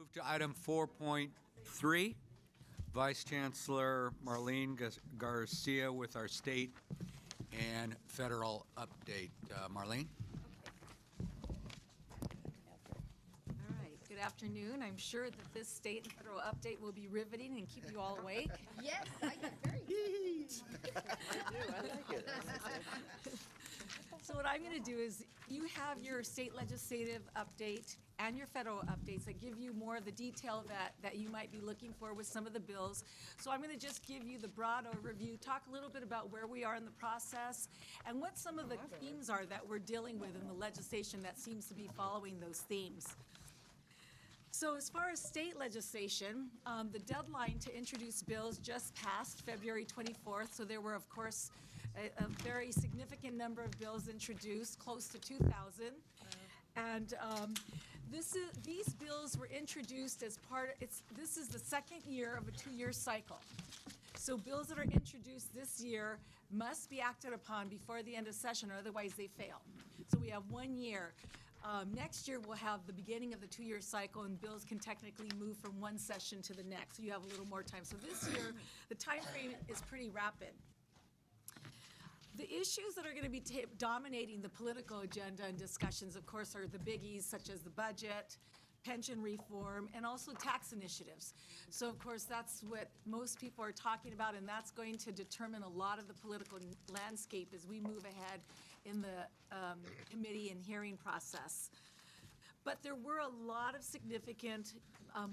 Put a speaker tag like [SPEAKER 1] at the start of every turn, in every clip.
[SPEAKER 1] move to item 4.3. Vice Chancellor Marlene Garcia with our state and federal update. Marlene?
[SPEAKER 2] All right, good afternoon. I'm sure that this state and federal update will be riveting and keep you all awake.
[SPEAKER 3] Yes, I get very
[SPEAKER 4] I like it.
[SPEAKER 2] So what I'm going to do is, you have your state legislative update and your federal updates that give you more of the detail that you might be looking for with some of the bills. So I'm going to just give you the broad overview, talk a little bit about where we are in the process, and what some of the themes are that we're dealing with in the legislation that seems to be following those themes. So as far as state legislation, the deadline to introduce bills just passed February 24th. So there were, of course, a very significant number of bills introduced, close to 2,000. And these bills were introduced as this is the second year of a 2-year cycle. So bills that are introduced this year must be acted upon before the end of session, or otherwise they fail. So we have 1 year. Next year, we'll have the beginning of the 2-year cycle, and bills can technically move from one session to the next. So you have a little more time. So this year, the time frame is pretty rapid. The issues that are going to be dominating the political agenda and discussions, of course, are the biggies such as the budget, pension reform, and also tax initiatives. So, of course, that's what most people are talking about, and that's going to determine a lot of the political landscape as we move ahead in the committee and hearing process. But there were a lot of significant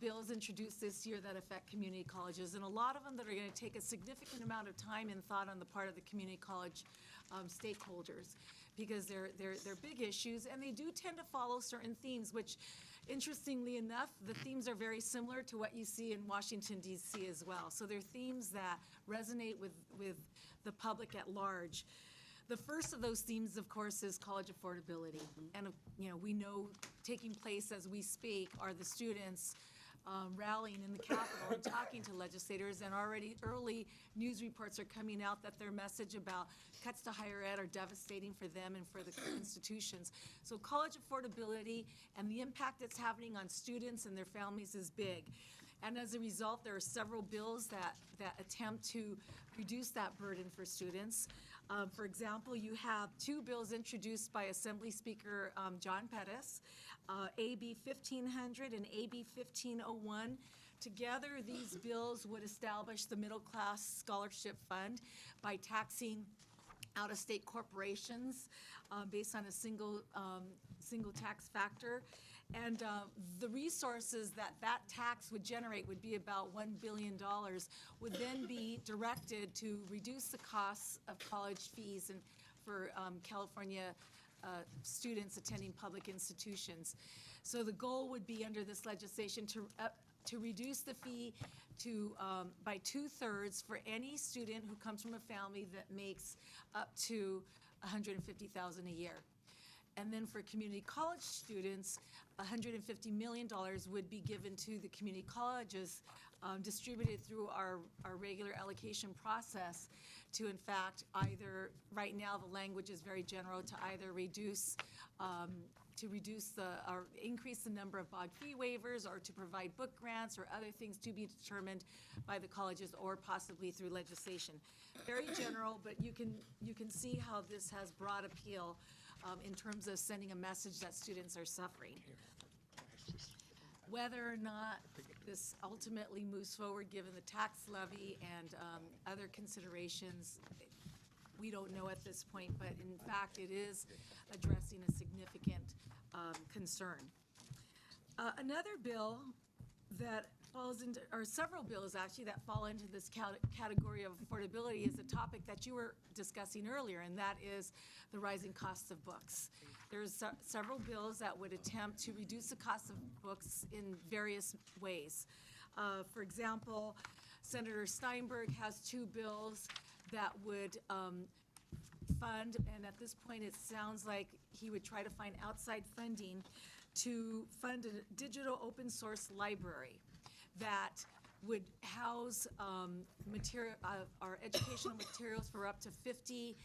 [SPEAKER 2] bills introduced this year that affect community colleges, and a lot of them that are going to take a significant amount of time and thought on the part of the community college stakeholders, because they're big issues, and they do tend to follow certain themes, which, interestingly enough, the themes are very similar to what you see in Washington, D.C. as well. So they're themes that resonate with the public at large. The first of those themes, of course, is college affordability. And, we know taking place as we speak are the students rallying in the Capitol and talking to legislators, and already early news reports are coming out that their message about cuts to higher ed are devastating for them and for the institutions. So college affordability and the impact it's having on students and their families is big. And as a result, there are several bills that attempt to reduce that burden for students. For example, you have 2 bills introduced by Assembly Speaker John Pettis, AB 1500 and AB 1501. Together, these bills would establish the Middle Class Scholarship Fund by taxing out-of-state corporations based on a single tax factor. And the resources that tax would generate would be about $1 billion, would then be directed to reduce the costs of college fees and for California students attending public institutions. So the goal would be, under this legislation, to reduce the fee to by 2/3 for any student who comes from a family that makes up to $150,000 a year. And then for community college students, $150 million would be given to the community colleges, distributed through our regular allocation process to, in fact, either, right now the language is very general, to either reduce or increase the number of BOG fee waivers, or to provide book grants or other things to be determined by the colleges, or possibly through legislation. Very general, but you can see how this has broad appeal in terms of sending a message that students are suffering. Whether or not this ultimately moves forward, given the tax levy and other considerations, we don't know at this point, but in fact, it is addressing a significant concern. Another bill that falls into, or several bills actually, that fall into this category of affordability is a topic that you were discussing earlier, and that is the rising costs of books. There's several bills that would attempt to reduce the cost of books in various ways. For example, Senator Steinberg has 2 bills that would fund, and at this point it sounds like he would try to find outside funding to fund a digital open source library that would house our educational materials for up to 50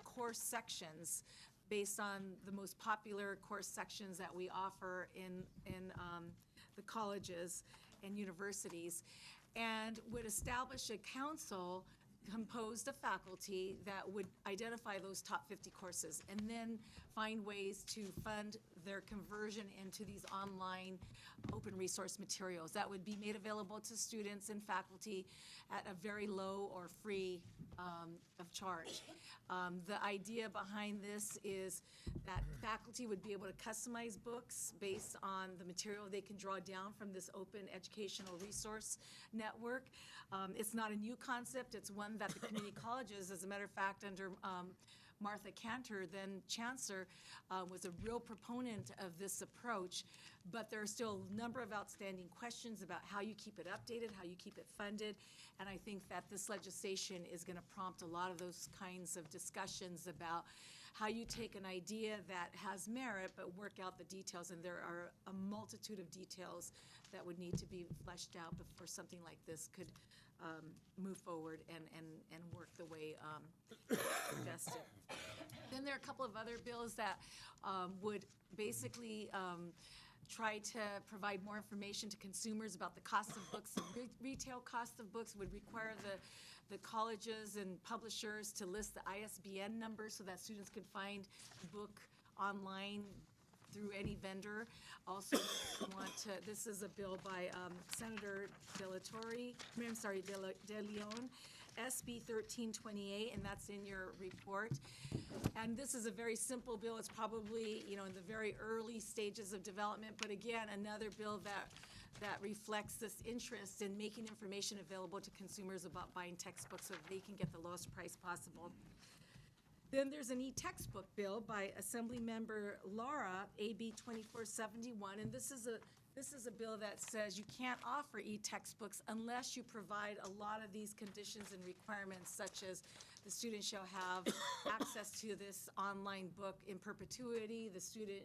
[SPEAKER 2] course sections based on the most popular course sections that we offer in the colleges and universities, and would establish a council composed of faculty that would identify those top 50 courses and then find ways to fund their conversion into these online open resource materials that would be made available to students and faculty at a very low or free of charge. The idea behind this is that faculty would be able to customize books based on the material they can draw down from this open educational resource network. It's not a new concept. It's one that the community colleges, as a matter of fact, under Martha Cantor, then chancellor, was a real proponent of this approach, but there are still a number of outstanding questions about how you keep it updated, how you keep it funded, and I think that this legislation is going to prompt a lot of those kinds of discussions about how you take an idea that has merit but work out the details, and there are a multitude of details that would need to be fleshed out before something like this could move forward and work the way invested. Then there are a couple of other bills that would basically try to provide more information to consumers about the cost of books. The retail cost of books would require the colleges and publishers to list the ISBN number so that students could find the book online through any vendor. Also, this is a bill by Senator De Leon, SB 1328, and that's in your report. And this is a very simple bill. It's probably, in the very early stages of development, but again, another bill that reflects this interest in making information available to consumers about buying textbooks so that they can get the lowest price possible. Then there's an e-textbook bill by Assemblymember Lara, AB 2471, and this is a bill that says you can't offer e-textbooks unless you provide a lot of these conditions and requirements, such as the student shall have access to this online book in perpetuity. The student,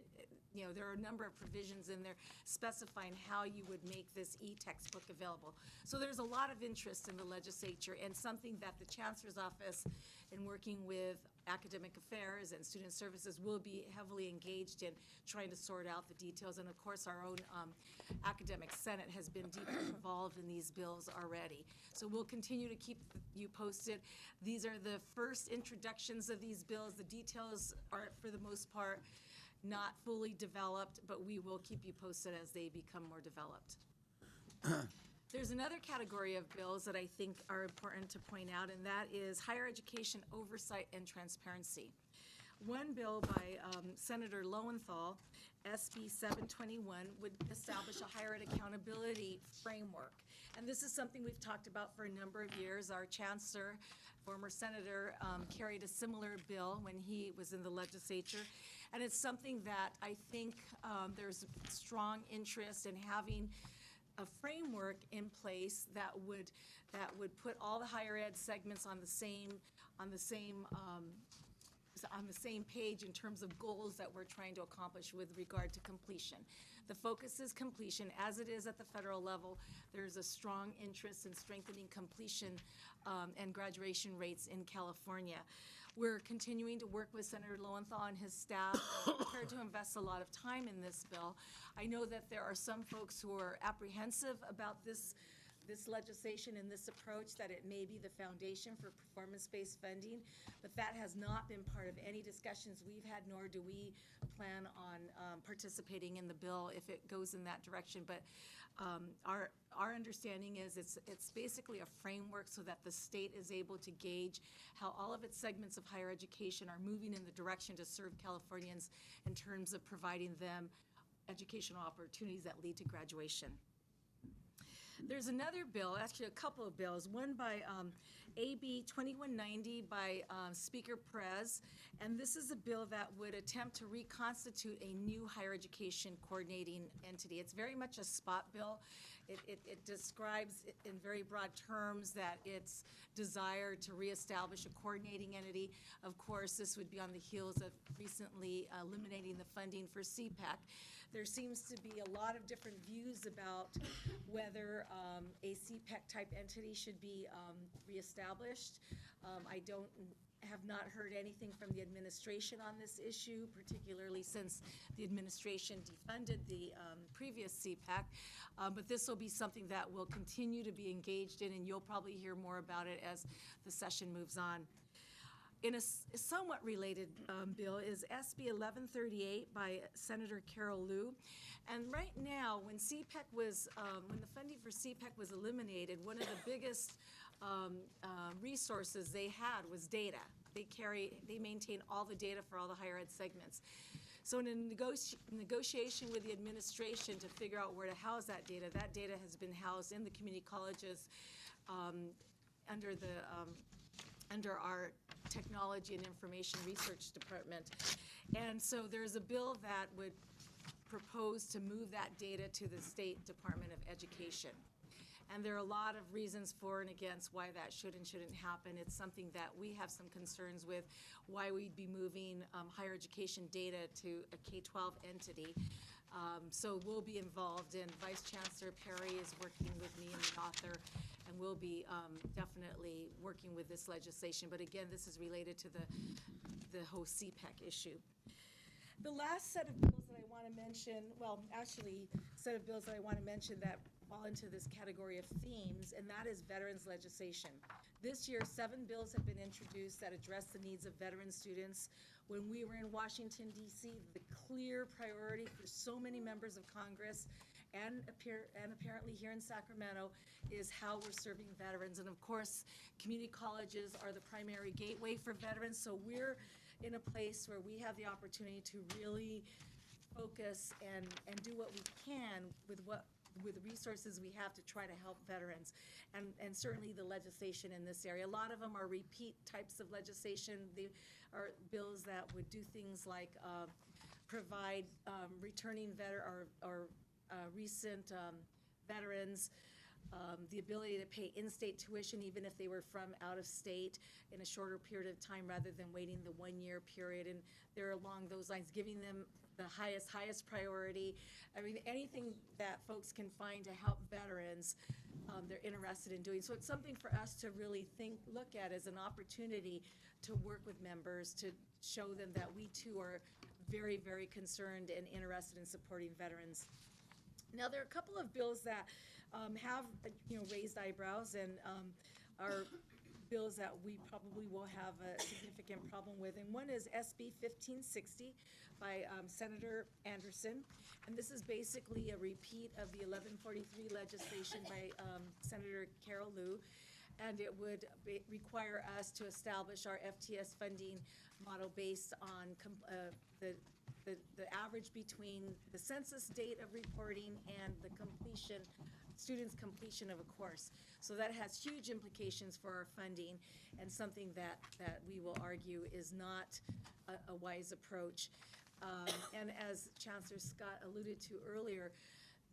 [SPEAKER 2] there are a number of provisions in there specifying how you would make this e-textbook available. So there's a lot of interest in the legislature, and something that the Chancellor's Office, in working with academic affairs and student services, will be heavily engaged in trying to sort out the details. And of course, our own academic senate has been deeply involved in these bills already. So we'll continue to keep you posted. These are the first introductions of these bills. The details are, for the most part, not fully developed, but we will keep you posted as they become more developed. There's another category of bills that I think are important to point out, and that is higher education oversight and transparency. One bill by Senator Lowenthal, SB 721, would establish a higher ed accountability framework. And this is something we've talked about for a number of years. Our chancellor, former senator, carried a similar bill when he was in the legislature. And it's something that I think there's strong interest in having a framework in place that would put all the higher ed segments on the same page in terms of goals that we're trying to accomplish with regard to completion. The focus is completion, as it is at the federal level. There's a strong interest in strengthening completion and graduation rates in California. We're continuing to work with Senator Lowenthal and his staff, prepared to invest a lot of time in this bill. I know that there are some folks who are apprehensive about this legislation and this approach, that it may be the foundation for performance-based funding, but that has not been part of any discussions we've had, nor do we plan on participating in the bill if it goes in that direction. But our understanding is it's basically a framework so that the state is able to gauge how all of its segments of higher education are moving in the direction to serve Californians in terms of providing them educational opportunities that lead to graduation. There's another bill, actually a couple of bills, one by AB 2190 by Speaker Perez, and this is a bill that would attempt to reconstitute a new higher education coordinating entity. It's very much a spot bill. It describes in very broad terms that it's desire to reestablish a coordinating entity. Of course, this would be on the heels of recently eliminating the funding for CPAC. There seems to be a lot of different views about whether a CPAC type entity should be reestablished. I don't have not heard anything from the administration on this issue, particularly since the administration defunded the previous CPAC. But this will be something that we'll continue to be engaged in, and you'll probably hear more about it as the session moves on. In a somewhat related bill is SB 1138 by Senator Carol Liu. And right now, when CPAC was, when the funding for CPAC was eliminated, one of the biggest resources they had was data. They maintain all the data for all the higher ed segments. So in a negotiation with the administration to figure out where to house that data has been housed in the community colleges under our Technology and Information Research Department. And so there's a bill that would propose to move that data to the State Department of Education. And there are a lot of reasons for and against why that should and shouldn't happen. It's something that we have some concerns with, why we'd be moving higher education data to a K-12 entity. So we'll be involved, and Vice Chancellor Perry is working with me and the author, and we'll be definitely working with this legislation. But again, this is related to the whole CPAC issue. The last set of bills that I want to mention, well, actually, set of bills that I want to mention that fall into this category of themes, and that is veterans legislation. This year, 7 bills have been introduced that address the needs of veteran students. When we were in Washington, D.C., the clear priority for so many members of Congress and apparently here in Sacramento is how we're serving veterans. And of course, community colleges are the primary gateway for veterans, so we're in a place where we have the opportunity to really focus and do what we can with the resources we have to try to help veterans, and certainly the legislation in this area. A lot of them are repeat types of legislation. They are bills that would do things like provide returning recent veterans the ability to pay in-state tuition even if they were from out of state in a shorter period of time rather than waiting the 1-year period. And they're along those lines, giving them the highest priority. I mean, anything that folks can find to help veterans, they're interested in doing. So it's something for us to really look at as an opportunity to work with members, to show them that we too are very, very concerned and interested in supporting veterans. Now, there are a couple of bills that have raised eyebrows and are bills that we probably will have a significant problem with. And one is SB 1560 by Senator Anderson. And this is basically a repeat of the 1143 legislation by Senator Carol Liu. And it would require us to establish our FTS funding model based on the average between the census date of reporting and the students' completion of a course. So that has huge implications for our funding, and something that we will argue is not a wise approach. And as Chancellor Scott alluded to earlier,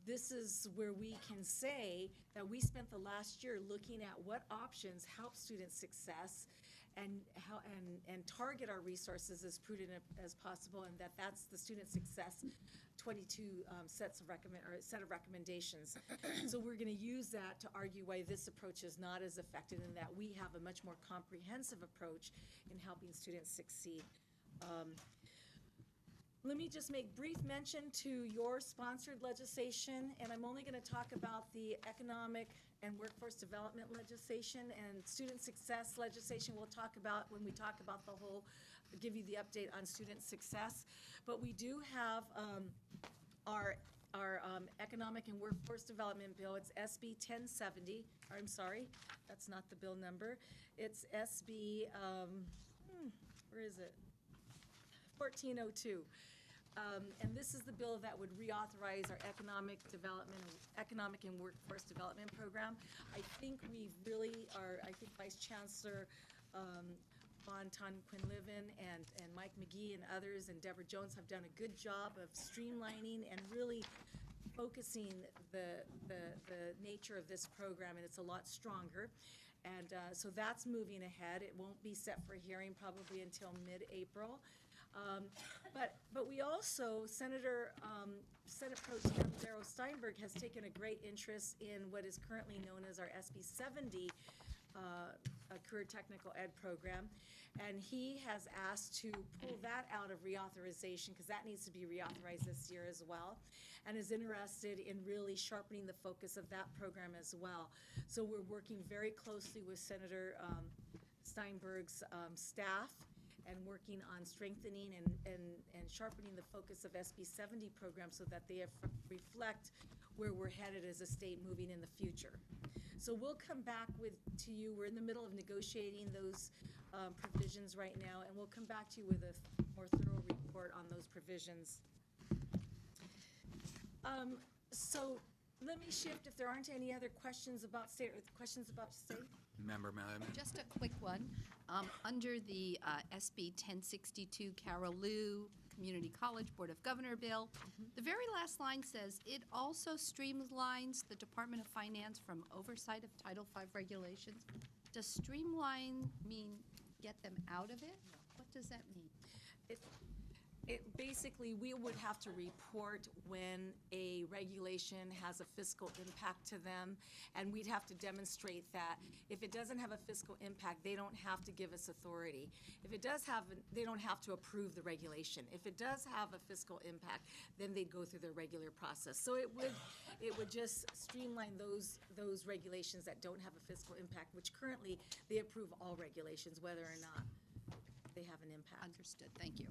[SPEAKER 2] this is where we can say that we spent the last year looking at what options help student success and target our resources as prudent as possible, and that's the student success 22 set of recommendations. So we're going to use that to argue why this approach is not as effective, and that we have a much more comprehensive approach in helping students succeed. Let me just make brief mention to your sponsored legislation, and I'm only going to talk about the economic and workforce development legislation, and student success legislation we'll talk about when we talk about the whole, give you the update on student success. But we do have our economic and workforce development bill. It's SB 1070. I'm sorry, that's not the bill number. It's SB, where is it? 1402. And this is the bill that would reauthorize our economic and workforce development program. I think we really are, I think Vice Chancellor Von Quinlivan and Mike McGee and others and Deborah Jones have done a good job of streamlining and really focusing the nature of this program, and it's a lot stronger. And so that's moving ahead. It won't be set for hearing probably until mid-April. But we also, Senate Pro Tem Darrell Steinberg has taken a great interest in what is currently known as our SB 70 career technical ed program. And he has asked to pull that out of reauthorization, because that needs to be reauthorized this year as well, and is interested in really sharpening the focus of that program as well. So we're working very closely with Senator Steinberg's staff, and working on strengthening and sharpening the focus of SB 70 programs so that they reflect where we're headed as a state moving in the future. So we'll come back to you. We're in the middle of negotiating those provisions right now, and we'll come back to you with a more thorough report on those provisions. So let me shift, if there aren't any other questions about state, or questions about state?
[SPEAKER 1] Member Melliman.
[SPEAKER 3] Just a quick one. Under the SB 1062 Carol Liu Community College Board of Governor bill, the very last line says, "It also streamlines the Department of Finance from oversight of Title V regulations." Does streamline mean get them out of it? What does that mean?
[SPEAKER 2] Basically, we would have to report when a regulation has a fiscal impact to them, and we'd have to demonstrate that. If it doesn't have a fiscal impact, they don't have to give us authority. If it does have, they don't have to approve the regulation. If it does have a fiscal impact, then they'd go through their regular process. So it would just streamline those regulations that don't have a fiscal impact, which currently they approve all regulations, whether or not they have an impact.
[SPEAKER 3] Understood. Thank you.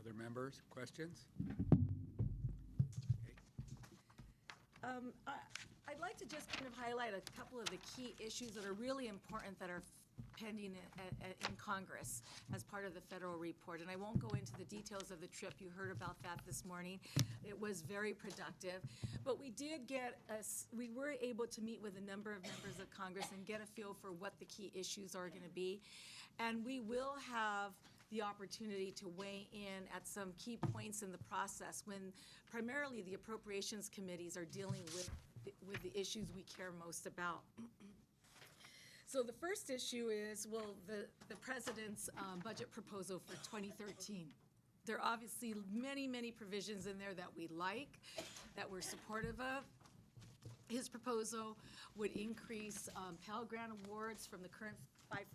[SPEAKER 1] Other members, questions? Okay.
[SPEAKER 2] I'd like to just kind of highlight a couple of the key issues that are really important that are pending in Congress as part of the federal report. And I won't go into the details of the trip. You heard about that this morning. It was very productive. But we were able to meet with a number of members of Congress and get a feel for what the key issues are going to be. And we will have the opportunity to weigh in at some key points in the process when primarily the appropriations committees are dealing with the issues we care most about. So the first issue is, well, the president's budget proposal for 2013. There are obviously many, many provisions in there that we like, that we're supportive of. His proposal would increase Pell Grant awards from the current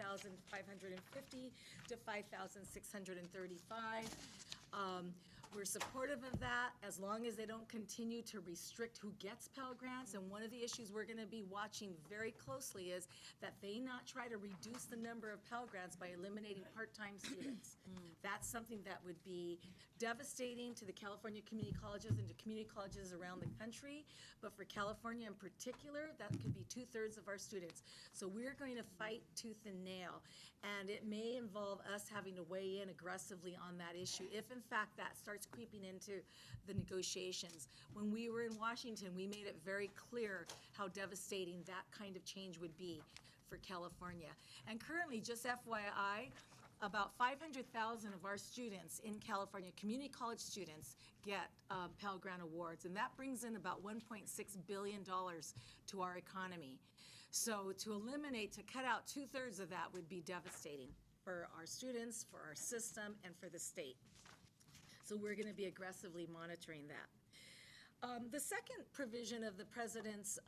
[SPEAKER 2] $5,550 to $5,635. We're supportive of that as long as they don't continue to restrict who gets Pell Grants. And one of the issues we're going to be watching very closely is that they not try to reduce the number of Pell Grants by eliminating part-time students. That's something that would be devastating to the California community colleges and to community colleges around the country. But for California in particular, that could be 2/3 of our students. So we're going to fight tooth and nail. And it may involve us having to weigh in aggressively on that issue if, in fact, that starts creeping into the negotiations. When we were in Washington, we made it very clear how devastating that kind of change would be for California. And currently, just FYI, about 500,000 of our students in California, community college students, get Pell Grant awards, and that brings in about $1.6 billion to our economy. So to cut out 2/3 of that would be devastating for our students, for our system, and for the state. So we're going to be aggressively monitoring that. The second provision of the president's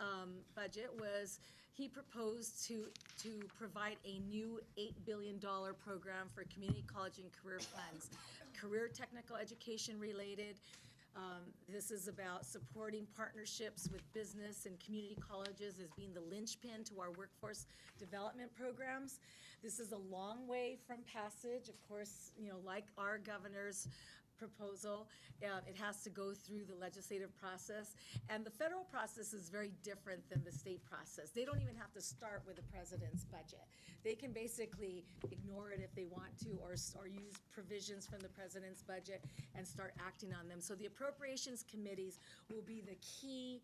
[SPEAKER 2] budget was he proposed to provide a new $8 billion program for community college and career funds, career technical education related. This is about supporting partnerships with business and community colleges as being the linchpin to our workforce development programs. This is a long way from passage. Of course, like our governor's proposal, it has to go through the legislative process. And the federal process is very different than the state process. They don't even have to start with the president's budget. They can basically ignore it if they want to, or use provisions from the president's budget and start acting on them. So the appropriations committees will be the key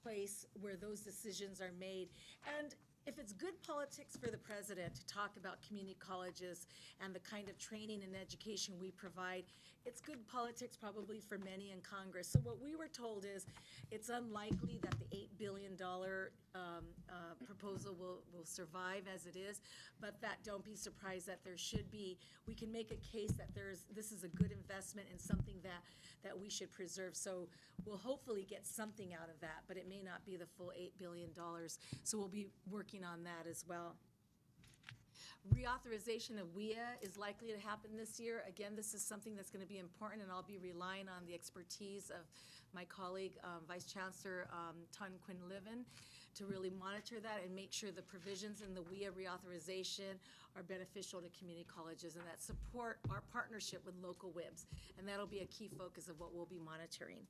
[SPEAKER 2] place where those decisions are made. And if it's good politics for the president to talk about community colleges and the kind of training and education we provide, it's good politics probably for many in Congress. So what we were told is it's unlikely that the $8 billion proposal will survive as it is, but that don't be surprised that there should be, we can make a case that this is a good investment and something that we should preserve. So we'll hopefully get something out of that, but it may not be the full $8 billion. So we'll be working on that as well. Reauthorization of WIA is likely to happen this year. Again, this is something that's going to be important, and I'll be relying on the expertise of my colleague, Vice Chancellor Tan Quinlivan, to really monitor that and make sure the provisions in the WIA reauthorization are beneficial to community colleges and that support our partnership with local WIBs. And that'll be a key focus of what we'll be monitoring.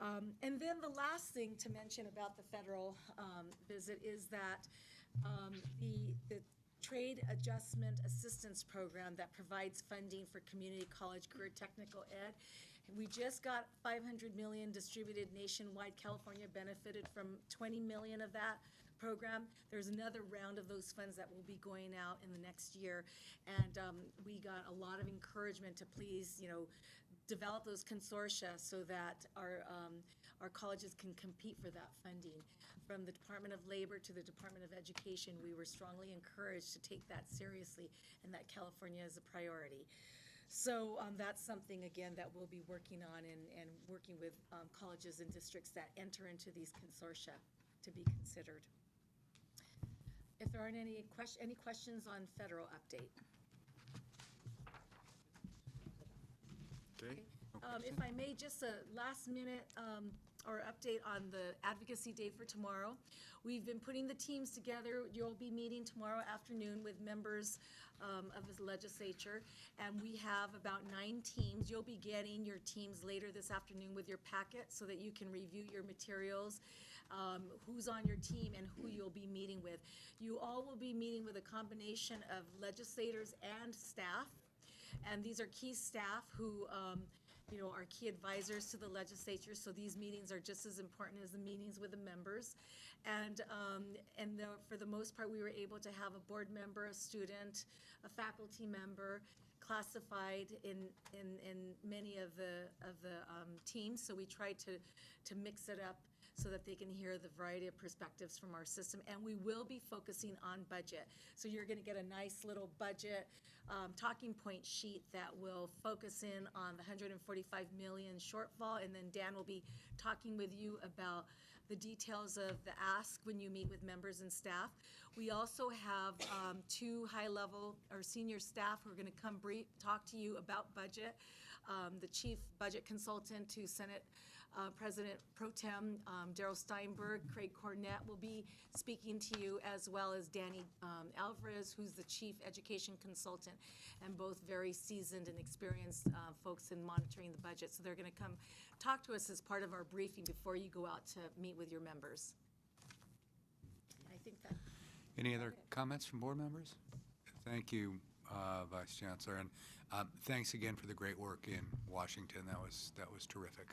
[SPEAKER 2] And then the last thing to mention about the federal visit is that the Trade Adjustment Assistance Program that provides funding for community college career technical ed. We just got $500 million distributed nationwide. California benefited from $20 million of that program. There's another round of those funds that will be going out in the next year. And we got a lot of encouragement to please, develop those consortia so that our colleges can compete for that funding. From the Department of Labor to the Department of Education, we were strongly encouraged to take that seriously and that California is a priority. So that's something, again, that we'll be working on and working with colleges and districts that enter into these consortia to be considered. If there aren't any questions on federal update.
[SPEAKER 4] Okay.
[SPEAKER 2] If I may, just a last minute or update on the advocacy day for tomorrow. We've been putting the teams together. You'll be meeting tomorrow afternoon with members of the legislature, and we have about 9 teams. You'll be getting your teams later this afternoon with your packet so that you can review your materials, who's on your team, and who you'll be meeting with. You all will be meeting with a combination of legislators and staff, and these are key staff who are key advisors to the legislature, so these meetings are just as important as the meetings with the members. And for the most part, we were able to have a board member, a student, a faculty member, classified in many of the teams. So we tried to mix it up so that they can hear the variety of perspectives from our system. And we will be focusing on budget. So you're going to get a nice little budget talking point sheet that will focus in on the $145 million shortfall, and then Dan will be talking with you about the details of the ask when you meet with members and staff. We also have 2 high-level or senior staff who are going to come talk to you about budget. The chief budget consultant to Senate President Pro Tem Darrell Steinberg, Craig Cornett will be speaking to you, as well as Danny Alvarez, who's the chief education consultant, and both very seasoned and experienced folks in monitoring the budget. So they're going to come talk to us as part of our briefing before you go out to meet with your members. I think that.
[SPEAKER 1] Any other comments from board members? Thank you, Vice Chancellor, and thanks again for the great work in Washington. That was terrific.